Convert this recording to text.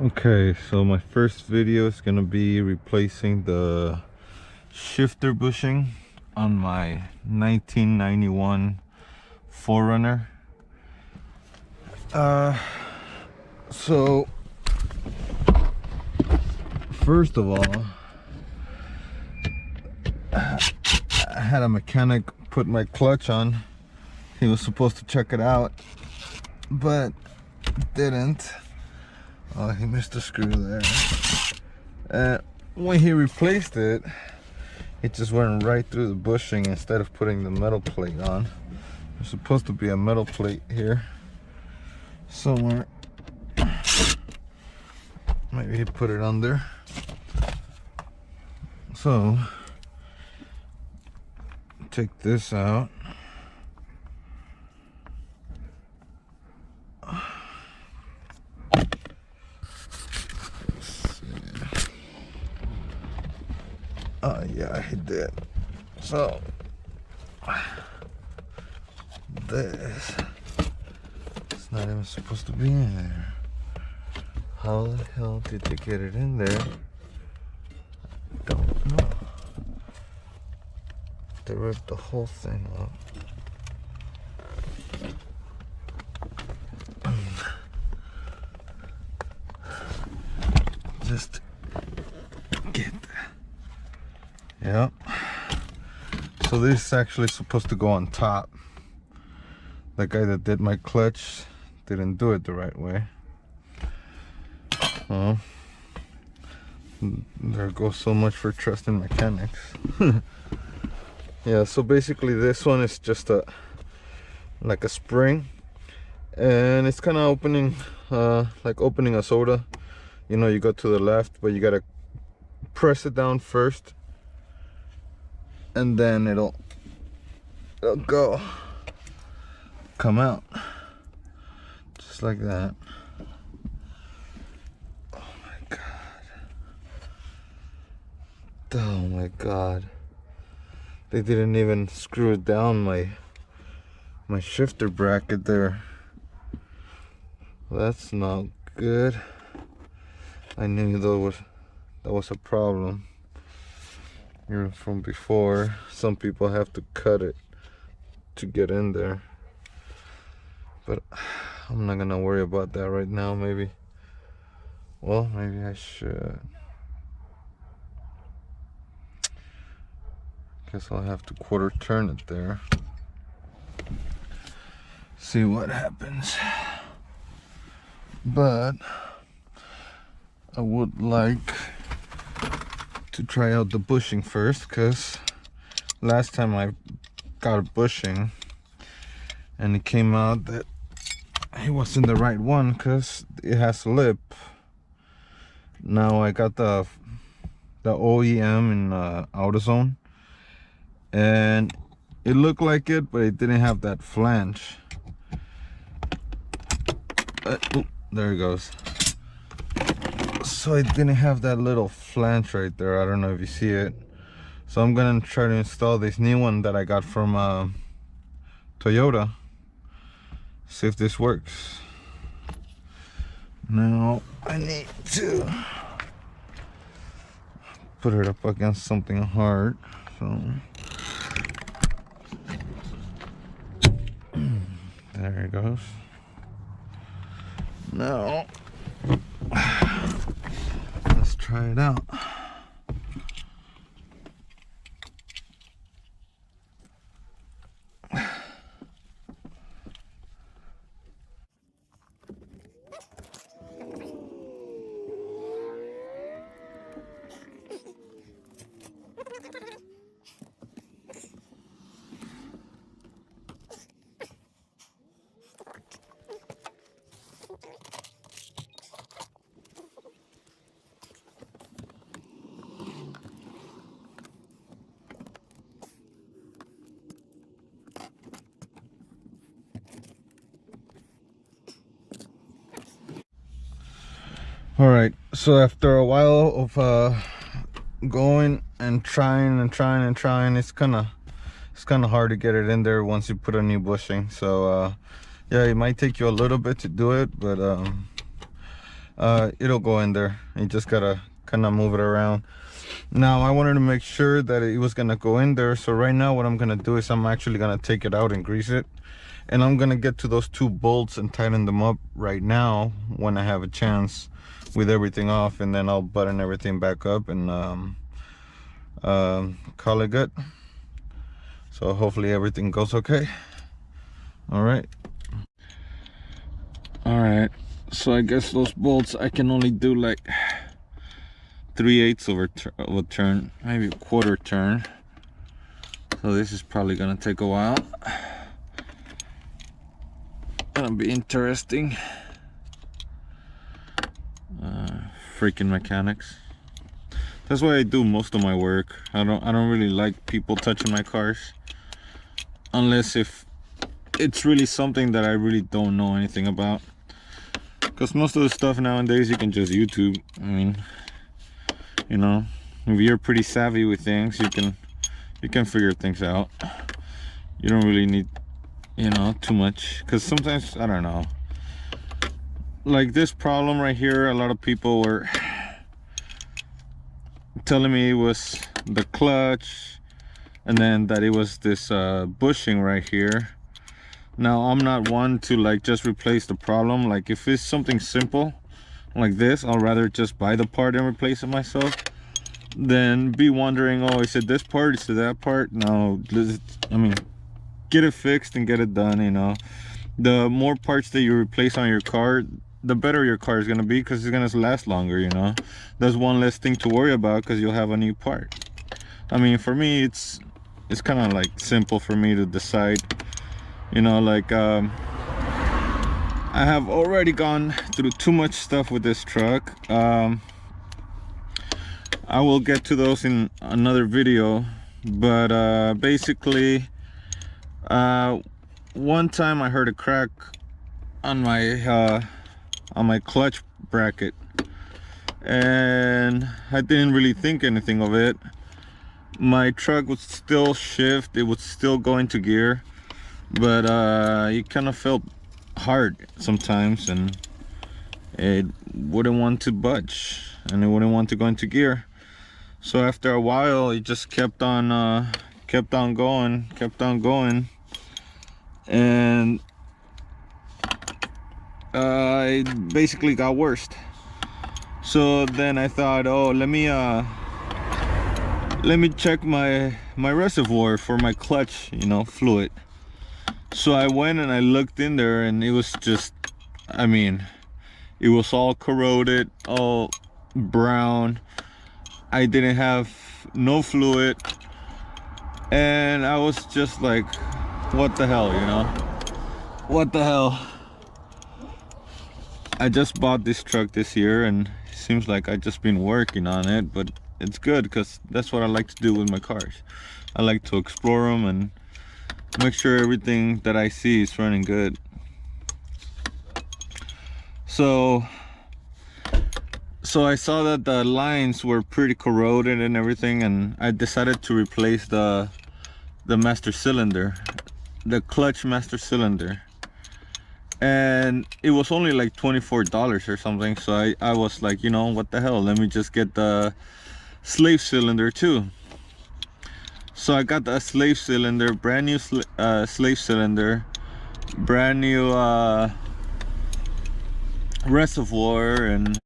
Okay, so my first video is gonna be replacing the shifter bushing on my 1991 4runner. So first of all, I had a mechanic put my clutch on. He was supposed to check it out, but didn't. Oh, he missed a screw there. When he replaced it, it just went right through the bushing instead of putting the metal plate on. There's supposed to be a metal plate here somewhere. Maybe he put it under. So, take this out. Oh yeah, he did. So this, it's not even supposed to be in there. How the hell did you get it in there? I don't know. They ripped the whole thing up. Just get that. Yep. So this is actually supposed to go on top. The guy that did my clutch didn't do it the right way. Oh, there goes so much for trusting mechanics. Yeah, so basically this one is just like a spring, and it's kind of opening like opening a soda. You know, you go to the left, but you gotta press it down first, and then it'll come out just like that. Oh my god, they didn't even screw down my shifter bracket there. That's not good. I knew that was a problem. Even from before, some people have to cut it to get in there, but I'm not gonna worry about that right now. Maybe I should. Guess I'll have to quarter turn it there, see what happens. But I would like to try out the bushing first, because last time I got a bushing and it came out that it wasn't the right one because it has lip. Now I got the OEM in AutoZone, and it looked like it, but it didn't have that flange. Oh, there it goes. So it didn't have that little flange right there. I don't know if you see it. So I'm gonna try to install this new one that I got from Toyota. See if this works. Now I need to put it up against something hard. So there it goes. Now let's try it out. All right, so after a while of going and trying, it's kind of hard to get it in there once you put a new bushing. So yeah, it might take you a little bit to do it, but it'll go in there. You just gotta kind of move it around. Now I wanted to make sure that it was gonna go in there, so right now what I'm gonna do is I'm actually gonna take it out and grease it, and I'm gonna get to those 2 bolts and tighten them up right now when I have a chance with everything off, and then I'll button everything back up and call it good. So hopefully everything goes okay. All right, so I guess those bolts I can only do like 3/8 of a turn, maybe a quarter turn. So this is probably gonna take a while. Gonna be interesting. Freaking mechanics. That's why I do most of my work. I don't really like people touching my cars, unless if it's really something that I really don't know anything about. Because most of the stuff nowadays you can just YouTube. I mean, you know, if you're pretty savvy with things, you can figure things out. You don't really need, you know, too much. Because sometimes, I don't know, like this problem right here, a lot of people were telling me it was the clutch, and then that it was this bushing right here. Now I'm not one to like just replace the problem. Like if it's something simple like this, I'll rather just buy the part and replace it myself than be wondering, oh, is it this part, is it that part? No, I mean, get it fixed and get it done. You know, the more parts that you replace on your car, the better your car is going to be, because it's going to last longer. You know, there's one less thing to worry about because you'll have a new part. I mean, for me, it's kind of like simple for me to decide. You know, like I have already gone through too much stuff with this truck. I will get to those in another video, but basically one time I heard a crack on my clutch bracket, and I didn't really think anything of it. My truck would still shift, it would still go into gear, but it kind of felt hard sometimes, and it wouldn't want to budge, and it wouldn't want to go into gear. So after a while, it just kept on going, and it basically got worse. So then I thought, oh, let me check my reservoir for my clutch, you know, fluid. So I went and I looked in there, and it was just, I mean, it was all corroded, all brown. I didn't have no fluid, and I was just like, what the hell, you know, what the hell. I just bought this truck this year, and it seems like I just been working on it, but it's good because that's what I like to do with my cars. I like to explore them and make sure everything that I see is running good. So I saw that the lines were pretty corroded and everything, and I decided to replace the master cylinder, the clutch master cylinder, and it was only like $24 or something. So I was like, you know, what the hell, let me just get the slave cylinder too. So I got the slave cylinder, brand new slave cylinder, brand new reservoir, and